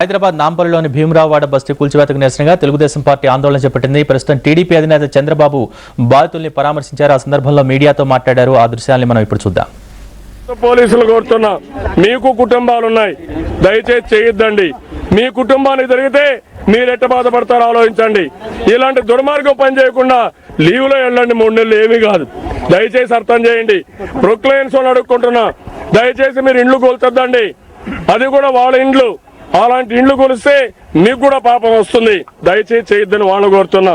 హైదరాబాద్ నాంపల్లిలోని భీమరావువాడ బస్తీ కూల్చివేతకు నిరసనగా తెలుగుదేశం పార్టీ ఆందోళన చేపట్టింది. ప్రస్తుతం టీడీపీ అధినేత చంద్రబాబు బాధితుల్ని పరామర్శించారు. ఆ సందర్భంలో మీడియాతో మాట్లాడారు. ఆ దృశ్యాన్ని మనం ఇప్పుడు చూద్దాం. పోలీసులు కోరుతున్నా, మీకు కుటుంబాలున్నాయి, దయచేసి చేయొద్దండి. మీ కుటుంబానికి జరిగితే మీరు ఎట్ట బాధపడతారో ఆలోచించండి. ఇలాంటి దుర్మార్గం పని చేయకుండా లీవ్లో వెళ్ళండి. 3 నెలలు ఏమీ కాదు. దయచేసి అర్థం చేయండి. ప్రొక్లైన్స్ అడుక్కుంటున్నా, దయచేసి మీరు ఇండ్లు కూల్చొద్దండి. అది కూడా వాళ్ళ ఇండ్లు. అలాంటి ఇండ్లు కూలిస్తే మీకు కూడా పాపం వస్తుంది. దయచేసి చేయొద్దని వాళ్ళు కోరుతున్నా.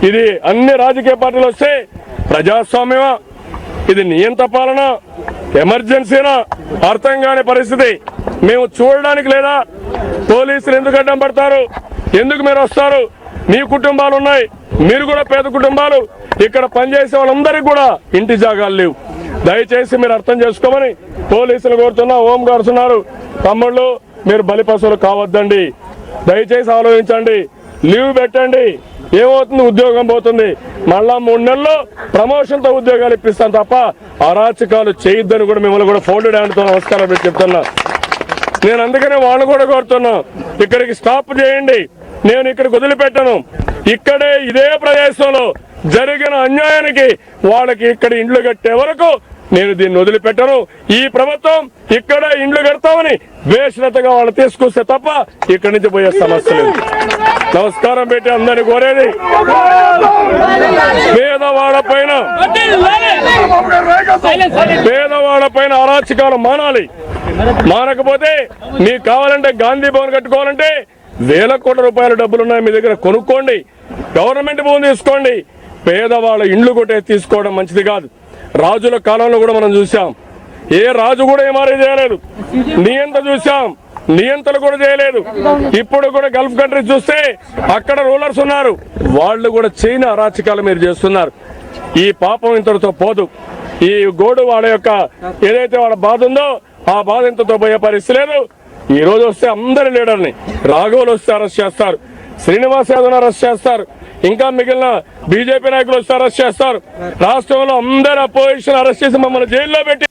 ఇది అన్ని రాజకీయ పార్టీలు వస్తే ప్రజాస్వామ్యమా, ఇది నియంత్ర పాలన, ఎమర్జెన్సీనా అర్థం కాని పరిస్థితి. మేము చూడడానికి లేదా? పోలీసులు ఎందుకు అడ్డం పడతారు? ఎందుకు మీరు వస్తారు? మీ కుటుంబాలు ఉన్నాయి, మీరు కూడా పేద కుటుంబాలు. ఇక్కడ పనిచేసే వాళ్ళందరికీ కూడా ఇంటి జాగాలు లేవు. దయచేసి మీరు అర్థం చేసుకోమని పోలీసులు కోరుతున్నా. హోం గార్డ్స్ ఉన్నారు, తమ్ముళ్ళు, మీరు బలిపశువులు కావద్దండి. దయచేసి ఆలోచించండి. లీవ్ పెట్టండి. ఏమవుతుంది? ఉద్యోగం పోతుంది. మళ్ళా 3 నెలల్లో ప్రమోషన్తో ఉద్యోగాలు ఇప్పిస్తాం తప్ప అరాచకాలు చేయొద్దని కూడా మిమ్మల్ని కూడా ఫోల్డెడ్ హ్యాండ్తో నమస్కారం పెట్టి చెప్తున్నా. నేను అందుకనే వాళ్ళు కూడా కోరుతున్నా, ఇక్కడికి స్టాప్ చేయండి. నేను ఇక్కడికి వదిలిపెట్టను. ఇక్కడే ఇదే ప్రదేశంలో జరిగిన అన్యాయానికి వాళ్ళకి ఇక్కడ ఇండ్లు కట్టే వరకు నేను దీన్ని వదిలిపెట్టను. ఈ ప్రభుత్వం ఇక్కడ ఇండ్లు కడతామని వేశ్రతగా వాళ్ళు తీసుకొస్తే తప్ప ఇక్కడి నుంచి పోయే సమస్య లేదు. నమస్కారం పెట్టి అందరినీ కోరేది, పేదవాళ్ళ పైన అరాచకాలు మానాలి. మానకపోతే మీకు కావాలంటే గాంధీ భవన్ కట్టుకోవాలంటే వేల కోట్ల రూపాయల డబ్బులున్నాయి మీ దగ్గర, కొనుక్కోండి. గవర్నమెంట్ భూమి తీసుకోండి. పేదవాళ్ళ ఇండ్లు కొట్టే తీసుకోవడం మంచిది కాదు. రాజుల కాలంలో కూడా మనం చూసాం, ఏ రాజు కూడా ఏమారీ చేయలేదు. నియంత చూసాం, నియంతలు కూడా చేయలేదు. ఇప్పుడు కూడా గల్ఫ్ కంట్రీస్ చూస్తే అక్కడ రూలర్స్ ఉన్నారు, వాళ్ళు కూడా చైనా అరాచకాలు మీరు చేస్తున్నారు. ఈ పాపం ఇంతటితో పోదు. ఈ గోడు వాళ్ళ యొక్క ఏదైతే వాళ్ళ బాధ ఉందో ఆ బాధ ఇంతతో పోయే పరిస్థితి లేదు. ఈ రోజు వస్తే అందరి లీడర్ని, రాఘవులు వస్తే అరెస్ట్ చేస్తారు, శ్రీనివాస్ యాదవ్ అరెస్ట్ చేస్తారు, ఇంకా మిగిలిన బీజేపీ నాయకులు వస్తే అరెస్ట్ చేస్తారు. రాష్ట్రంలో అందరు అపోజిషన్ అరెస్ట్ చేసి మమ్మల్ని జైల్లో పెట్టి